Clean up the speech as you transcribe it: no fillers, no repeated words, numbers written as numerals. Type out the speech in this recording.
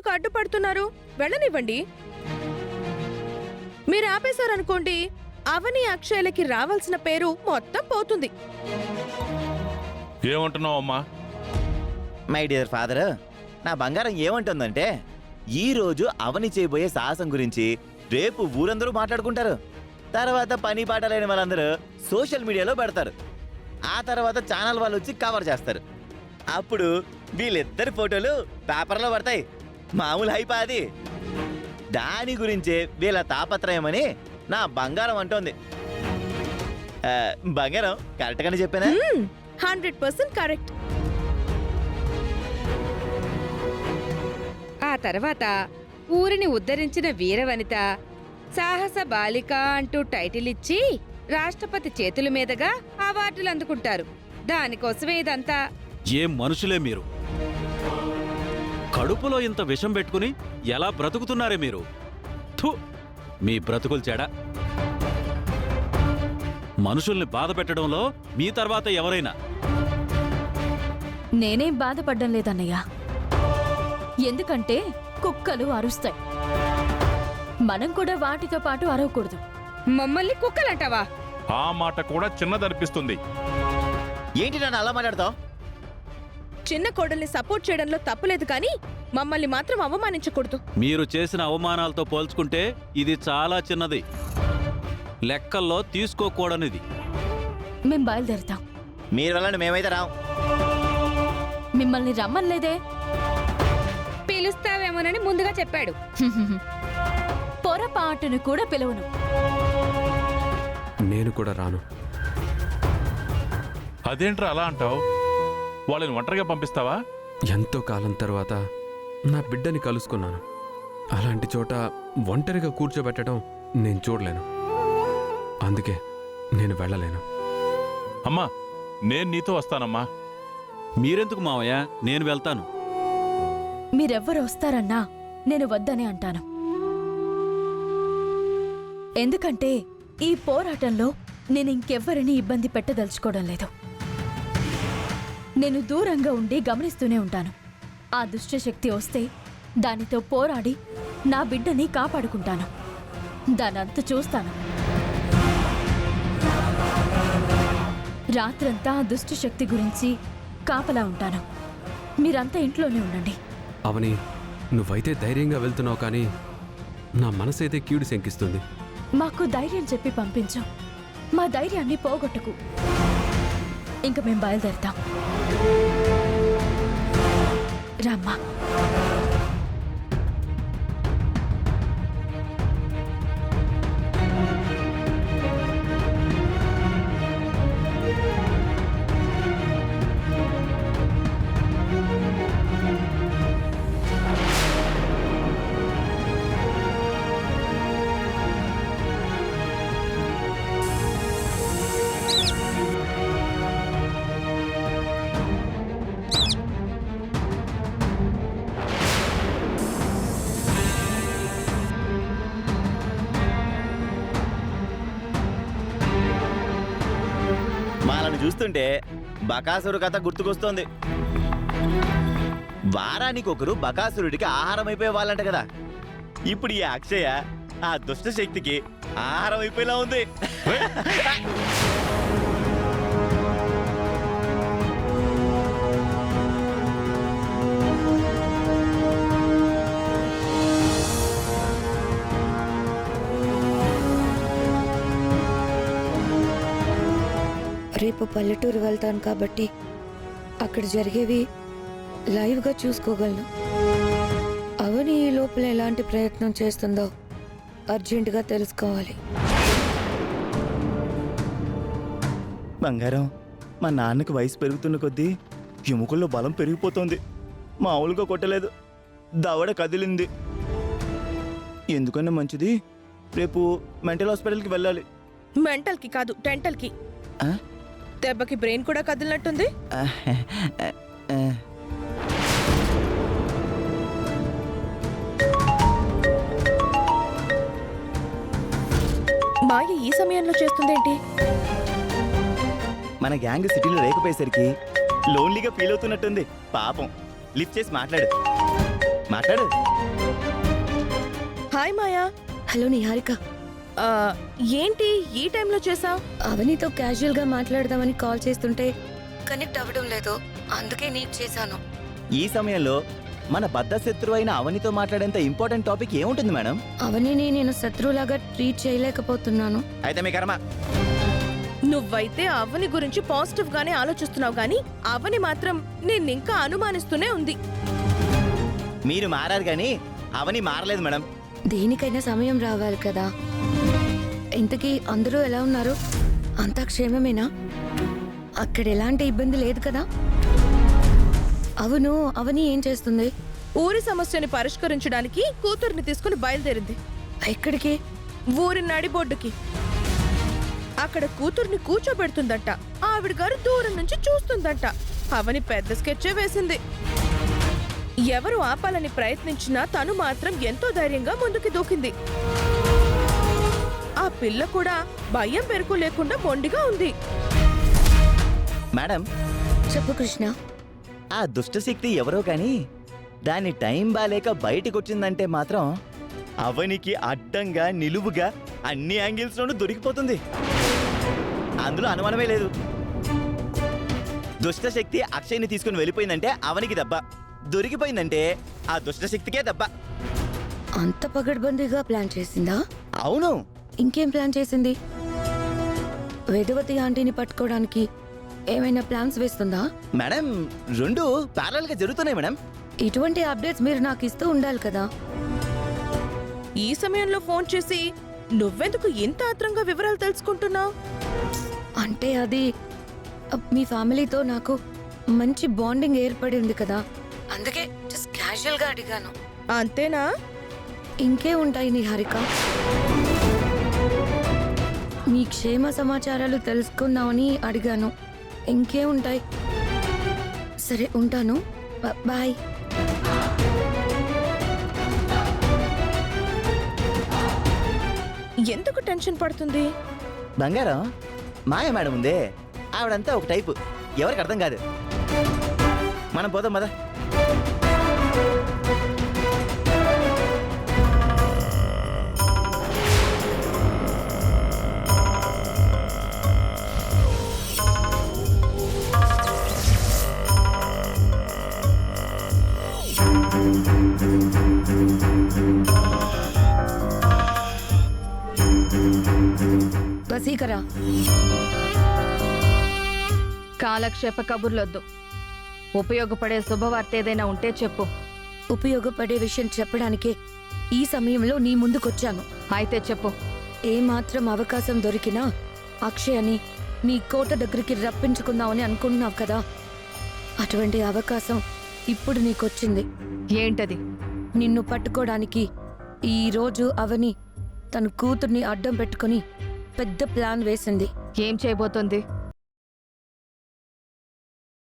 ఎందుకు అడ్డుపడుతున్నారు? వెళ్ళనివ్వండి. మీరు ఆపేశారనుకోండి, అవని అక్షయలకి రావాల్సిన పేరు మొత్తం పోతుంది. ఏమంటున్నావు అమ్మా? మై డియర్ ఫాదర్, నా బంగారం ఏమంటుందంటే ఈ రోజు అవని చేయబోయే సాహసం గురించి రేపు ఊరందరూ మాట్లాడుకుంటారు. తర్వాత పని పాట లేని వాళ్ళందరూ సోషల్ మీడియాలో పెడతారు. ఆ తర్వాత ఛానల్ వాళ్ళు వచ్చి కవర్ చేస్తారు. అప్పుడు వీళ్ళిద్దరి ఫోటోలు పేపర్లో పడతాయి. మామూలు హైపా అది. దాని గురించే వీళ్ళ తాపత్రయమని నా బంగారం అంటోంది. బంగారం కరెక్ట్ గానే చెప్పానా? 100% కరెక్ట్. ఆ తర్వాత ఊరిని ఉద్ధరించిన వీరవనిత సాహస బాలిక అంటూ టైటిల్ ఇచ్చి రాష్ట్రపతి చేతుల మీదుగా అవార్డులు అందుకుంటారు. దానికోసమే ఇదంతా. ఏం మనుషులే మీరు! కడుపులో ఇంత విషం పెట్టుకుని ఎలా బ్రతుకుతున్నారే మీరు? థు, మీ బ్రతుకులు చెడ. మనుషుల్ని బాధ పెట్టడంలో మీ తర్వాత ఎవరైనా. నేనేం బాధపడ్డం లేదన్నయ్యా. ఎందుకంటే కుక్కలు అరుస్తాయి, మనం కూడా వాటితో పాటు అరవకూడదు. మమ్మల్ని కుక్కలంటావా? ఆ మాట కూడా చిన్నదనిపిస్తుంది. ఏంటి నన్ను అలా మాట్లాడతావు? చిన్న కోడల్ని సపోర్ట్ చేయడంలో తప్పులేదు, కానీ మమ్మల్ని మాత్రం అవమానించకూడదు. మీరు చేసిన అవమానాలతో పోల్చుకుంటే ఇది చాలా చిన్నది, లెక్కల్లో తీసుకోకూడనిది. మేం బయలుదేరుతాం. మీరు వెళ్ళండి, మేమైతే రాం. మిమ్మల్ని రమ్మన్లేదే. పిలుస్తావేమోనని ముందుగా చెప్పాడు. పొరపాటును కూడా పిలవను. నేను కూడా రాను. అదేంట్రా అలా అంటావు? వాళ్ళని ఒంటరిగా పంపిస్తావా? ఎంతో కాలం తర్వాత నా బిడ్డని కలుసుకున్నాను. అలాంటి చోట ఒంటరిగా కూర్చోబెట్టడం నేను చూడలేను. అందుకే నేను వెళ్ళలేను. అమ్మా, నేను నీతో వస్తానమ్మా. మీరెందుకు మావయ్య, నేను వెళ్తాను. మీరెవ్వరు వస్తారన్నా నేను వద్దనే అంటాను. ఎందుకంటే ఈ పోరాటంలో నేను ఇంకెవ్వరిని ఇబ్బంది పెట్టదలుచుకోవడం లేదు. నేను దూరంగా ఉండి గమనిస్తూనే ఉంటాను. ఆ దుష్టశక్తి వస్తే దానితో పోరాడి నా బిడ్డని కాపాడుకుంటాను. దానంత చూస్తాను. రాత్రంతా ఆ దుష్టశక్తి గురించి కాపలా ఉంటాను. మీరంతా ఇంట్లోనే ఉండండి. అవని, నువ్వైతే ధైర్యంగా వెళ్తున్నావు, కానీ నా మనసైతే కీడు శంకిస్తుంది. మాకు ధైర్యం చెప్పి పంపించు. మా ధైర్యాన్ని పోగొట్టుకు. ఇంక మేం బయలుదేరుతాం. రామ్మా. వాళ్ళని చూస్తుంటే బకాసురు కథ గుర్తుకొస్తోంది. వారానికి ఒకరు బకాసురుడికి ఆహారం అయిపోయే వాళ్ళంట కదా. ఇప్పుడు ఈ అక్షయ ఆ దుష్ట శక్తికి ఆహారం అయిపోయేలా ఉంది. రేపు పల్లెటూరు వెళ్తాను కాబట్టి అక్కడ జరిగేవి లైవ్గా చూసుకోగలను. అవని ఈ లోపల ఎలాంటి ప్రయత్నం చేస్తుందో అర్జెంటుగా తెలుసుకోవాలి. బంగారం, మా నాన్నకి వయసు పెరుగుతున్న కొద్దీ ఎముకల్లో బలం పెరిగిపోతుంది. మామూలుగా కొట్టలేదు, దవడ కదిలింది. ఎందుకన్నా మంచిది రేపు మెంటల్ హాస్పిటల్కి వెళ్ళాలి. మెంటల్కి కాదు, డెంటల్కి. ఆ? దెబ్బకి బ్రెయిన్ కూడా కదిలినట్టుంది. మాయ ఈ సమయంలో చేస్తుందేంటి? మన గ్యాంగ్ సిటీలో లేకపోయేసరికి లోన్లీగా ఫీల్ అవుతున్నట్టుంది. పాపం, లిఫ్ట్ చేసి మాట్లాడు. మాట్లాడు. హాయ్ మాయా. హలో నిహారిక. ఆ, ఏంటి ఈ టైంలో చేసావు? అవనితో క్యాజువల్ గా మాట్లాడదామని కాల్ చేస్తుంటే కనెక్ట్ అవ్వడం లేదు, అందుకే నీకు చేశాను. ఈ సమయంలో మన బద్ధ శత్రువు అయిన అవనితో మాట్లాడేంత ఇంపార్టెంట్ టాపిక్ ఏముంటుంది మేడం? అవనిని నేను శత్రువులాగా ట్రీట్ చేయలేకపోతున్నాను. అయితే మీ కర్మ. నువ్వైతే అవని గురించి పాజిటివ్ గానే ఆలోచిస్తున్నావు గానీ అవని మాత్రం నిన్నింకా అనుమానిస్తూనే ఉంది. మీరు మారారు కానీ అవని మారలేదు మేడం. దేనికైనా సమయం రావాలి కదా. ఇంతకీ అందరూ ఎలా ఉన్నారు? అంతా క్షేమమేనా? అక్కడ ఎలాంటి ఇబ్బంది లేదు కదా? అవును, అవని ఏం చేస్తుంది? ఊరి సమస్యని పరిష్కరించడానికి కూతుర్ని తీసుకుని బయలుదేరింది. ఎక్కడికి? ఊరి నడిబొడ్డుకి. అక్కడ కూతుర్ని కూర్చోబెడుతుందంట. ఆవిడ గారు దూరం నుంచి చూస్తుందంట. అవని పెద్ద స్కెచ్చే వేసింది. ఎవరు ఆపాలని ప్రయత్నించినా తను మాత్రం ఎంతో ధైర్యంగా ముందుకి దూకింది. ఆ పిల్ల కూడా భయం పెరుకు లేకుండా మొండిగా ఉంది. మేడం, చెప్పు కృష్ణ. ఆ దుష్టశక్తి ఎవరో కానీ దాని టైం బాలేక బయటికొచ్చిందంటే మాత్రం అవనికి అడ్డంగా నిలువుగా అన్ని యాంగిల్స్లోనూ దొరికిపోతుంది. అందులో అనుమానమే లేదు. దుష్టశక్తి అక్షయ్ని తీసుకుని వెళ్ళిపోయిందంటే అవనికి దెబ్బ, దొరికిపోయిందంటే ఆ దుష్టశక్తికే దెబ్బ. అంత పగడ్బందీగా ప్లాన్ చేసిందా? అవును. ఇంకేం ప్లాన్ చేసింది? వేదవతి ఆంటీని పట్టుకోవడానికి ఏమైనా ప్లాన్స్ వేస్తుందా? మేడం, రెండు ప్యారల్ గా జరుగుతున్నాయి మేడం. ఇటువంటి అప్డేట్స్ మీరు నాకు ఇస్తూ ఉండాలి కదా. ఈ సమయంలో ఫోన్ చేసి నువ్వెందుకు ఇంత ఆత్రంగా వివరాలు తెలుసుకుంటున్నావు? అంటే అది మీ ఫ్యామిలీతో నాకు మంచి బాండింగ్ ఏర్పడి ఉంది కదా, అందుకే జస్ట్ క్యాజువల్ గా అడిగాను. అంతేనా? ఇంకే ఉంటాయి నిహారిక. మీ క్షేమ సమాచారాలు తెలుసుకుందామని అడిగాను. ఇంకే ఉంటాయి. సరే ఉంటాను, బాయ్. ఎందుకు టెన్షన్ పడుతుంది? బంగారం, మాయ మేడం ఉందే, ఆవిడంతా ఒక టైపు, ఎవరికి అర్థం కాదు. మనం పోదాం పద. వసీకరా. కాలక్షేప కబుర్లొద్దు. ఉపయోగపడే శుభవార్త ఏదైనా ఉంటే చెప్పు. ఉపయోగపడే విషయం చెప్పడానికే ఈ సమయంలో నీ ముందుకొచ్చాను. అయితే చెప్పు. ఏమాత్రం అవకాశం దొరికినా అక్షయని నీ కోట దగ్గరికి రప్పించుకుందామని అనుకుంటున్నావు కదా, అటువంటి అవకాశం ఇప్పుడు నీకొచ్చింది. ఏంటది? నిన్ను పట్టుకోవడానికి ఈ రోజు అవని తన కూతుర్ని అడ్డం పెట్టుకుని పెద్ద ప్లాన్ వేసింది. ఏం చేయబోతోంది?